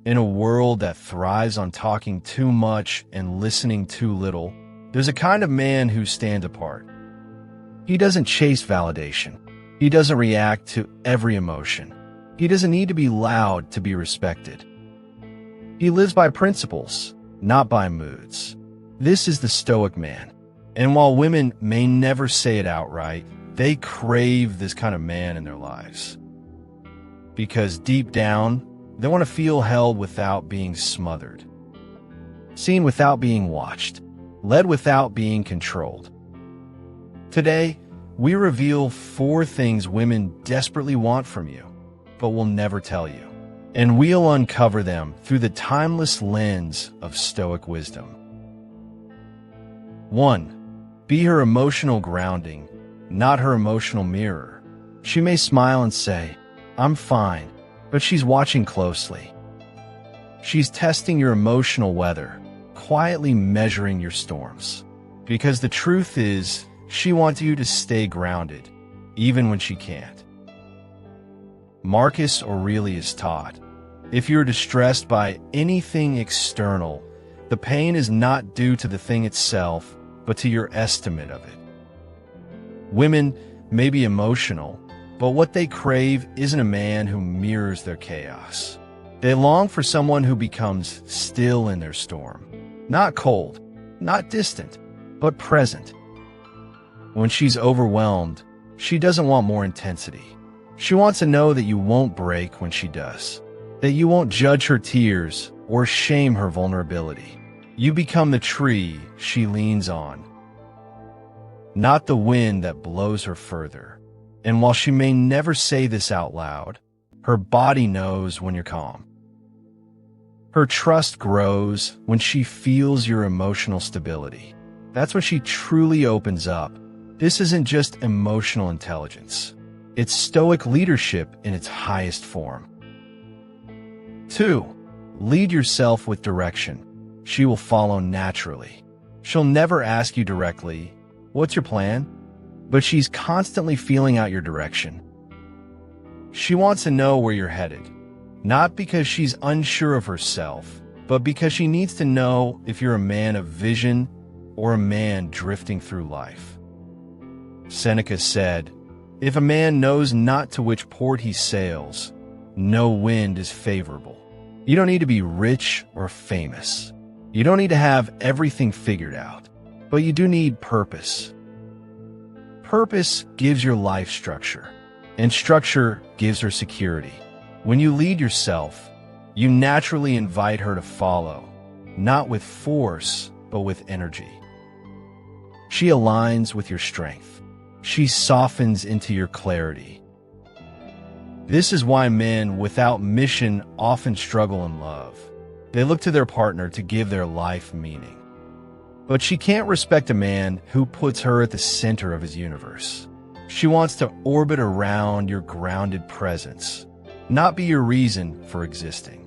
In a world that thrives on talking too much and listening too little, there's a kind of man who stands apart. He doesn't chase validation. He doesn't react to every emotion. He doesn't need to be loud to be respected. He lives by principles, not by moods. This is the Stoic man. And while women may never say it outright, they crave this kind of man in their lives. Because deep down, they want to feel held without being smothered, seen without being watched, led without being controlled. Today, we reveal 4 things women desperately want from you, but will never tell you. And we'll uncover them through the timeless lens of Stoic wisdom. 1. Be her emotional grounding, not her emotional mirror. She may smile and say, "I'm fine," but she's watching closely. She's testing your emotional weather, quietly measuring your storms. Because the truth is, she wants you to stay grounded, even when she can't. Marcus Aurelius taught, if you're distressed by anything external, the pain is not due to the thing itself, but to your estimate of it. Women may be emotional, but what they crave isn't a man who mirrors their chaos. They long for someone who becomes still in their storm. Not cold, not distant, but present. When she's overwhelmed, she doesn't want more intensity. She wants to know that you won't break when she does, that you won't judge her tears or shame her vulnerability. You become the tree she leans on, not the wind that blows her further. And while she may never say this out loud, her body knows when you're calm. Her trust grows when she feels your emotional stability. That's when she truly opens up. This isn't just emotional intelligence. It's Stoic leadership in its highest form. 2. Lead yourself with direction. She will follow naturally. She'll never ask you directly, "What's your plan?" But she's constantly feeling out your direction. She wants to know where you're headed, not because she's unsure of herself, but because she needs to know if you're a man of vision or a man drifting through life. Seneca said, "If a man knows not to which port he sails, no wind is favorable." You don't need to be rich or famous. You don't need to have everything figured out, but you do need purpose. Purpose gives your life structure, and structure gives her security. When you lead yourself, you naturally invite her to follow, not with force, but with energy. She aligns with your strength. She softens into your clarity. This is why men without mission often struggle in love. They look to their partner to give their life meaning. But she can't respect a man who puts her at the center of his universe. She wants to orbit around your grounded presence, not be your reason for existing.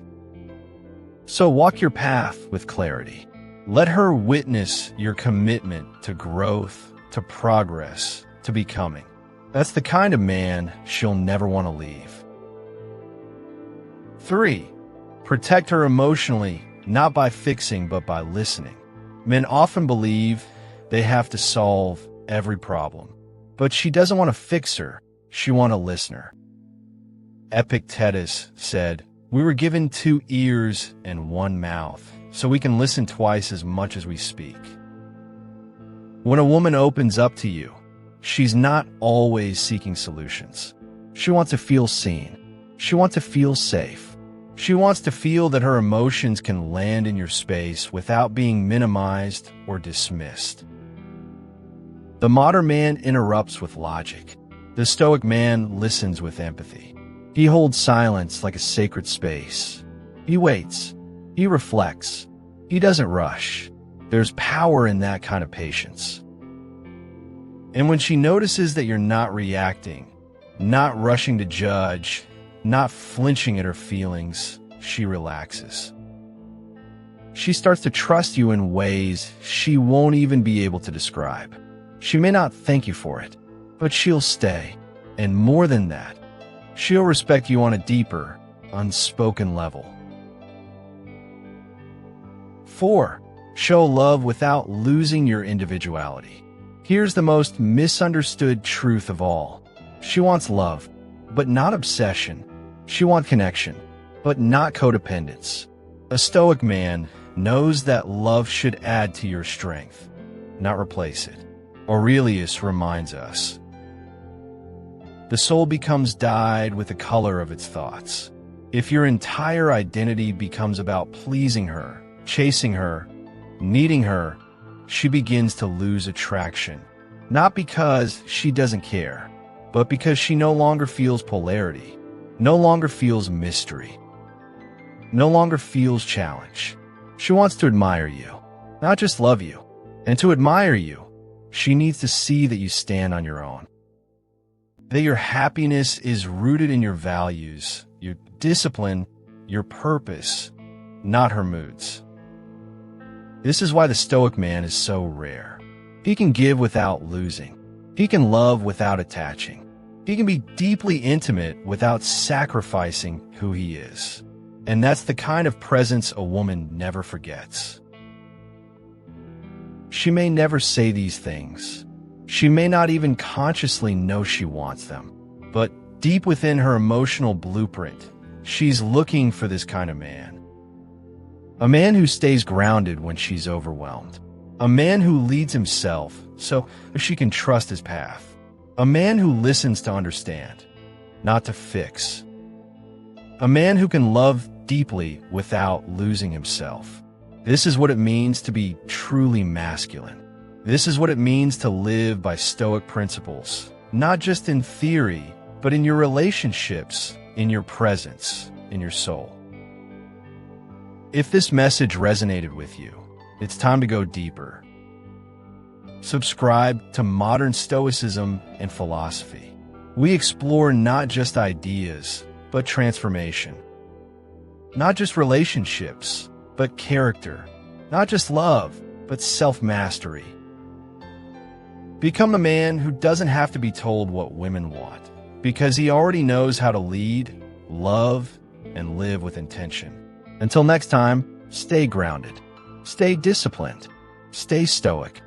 So walk your path with clarity. Let her witness your commitment to growth, to progress, to becoming. That's the kind of man she'll never want to leave. 3. Protect her emotionally, not by fixing, but by listening. Men often believe they have to solve every problem, but she doesn't want to fix her, she wants a listener. Epictetus said, "We were given 2 ears and 1 mouth, so we can listen twice as much as we speak." When a woman opens up to you, she's not always seeking solutions. She wants to feel seen. She wants to feel safe. She wants to feel that her emotions can land in your space without being minimized or dismissed. The modern man interrupts with logic. The Stoic man listens with empathy. He holds silence like a sacred space. He waits. He reflects. He doesn't rush. There's power in that kind of patience. And when she notices that you're not reacting, not rushing to judge, not flinching at her feelings, she relaxes. She starts to trust you in ways she won't even be able to describe. She may not thank you for it, but she'll stay. And more than that, she'll respect you on a deeper, unspoken level. 4. Show love without losing your individuality. Here's the most misunderstood truth of all. She wants love, but not obsession. She wants connection, but not codependence. A Stoic man knows that love should add to your strength, not replace it. Aurelius reminds us, the soul becomes dyed with the color of its thoughts. If your entire identity becomes about pleasing her, chasing her, needing her, she begins to lose attraction. Not because she doesn't care, but because she no longer feels polarity, no longer feels mystery, no longer feels challenge. She wants to admire you, not just love you. And to admire you, she needs to see that you stand on your own, that your happiness is rooted in your values, your discipline, your purpose, not her moods. This is why the Stoic man is so rare. He can give without losing. He can love without attaching. He can be deeply intimate without sacrificing who he is. And that's the kind of presence a woman never forgets. She may never say these things. She may not even consciously know she wants them. But deep within her emotional blueprint, she's looking for this kind of man. A man who stays grounded when she's overwhelmed. A man who leads himself so she can trust his path. A man who listens to understand, not to fix. A man who can love deeply without losing himself. This is what it means to be truly masculine. This is what it means to live by Stoic principles, not just in theory, but in your relationships, in your presence, in your soul. If this message resonated with you, it's time to go deeper. Subscribe to Modern Stoicism and Philosophy. We explore not just ideas, but transformation. Not just relationships, but character. Not just love, but self-mastery. Become a man who doesn't have to be told what women want, because he already knows how to lead, love, and live with intention. Until next time, stay grounded, stay disciplined, stay stoic.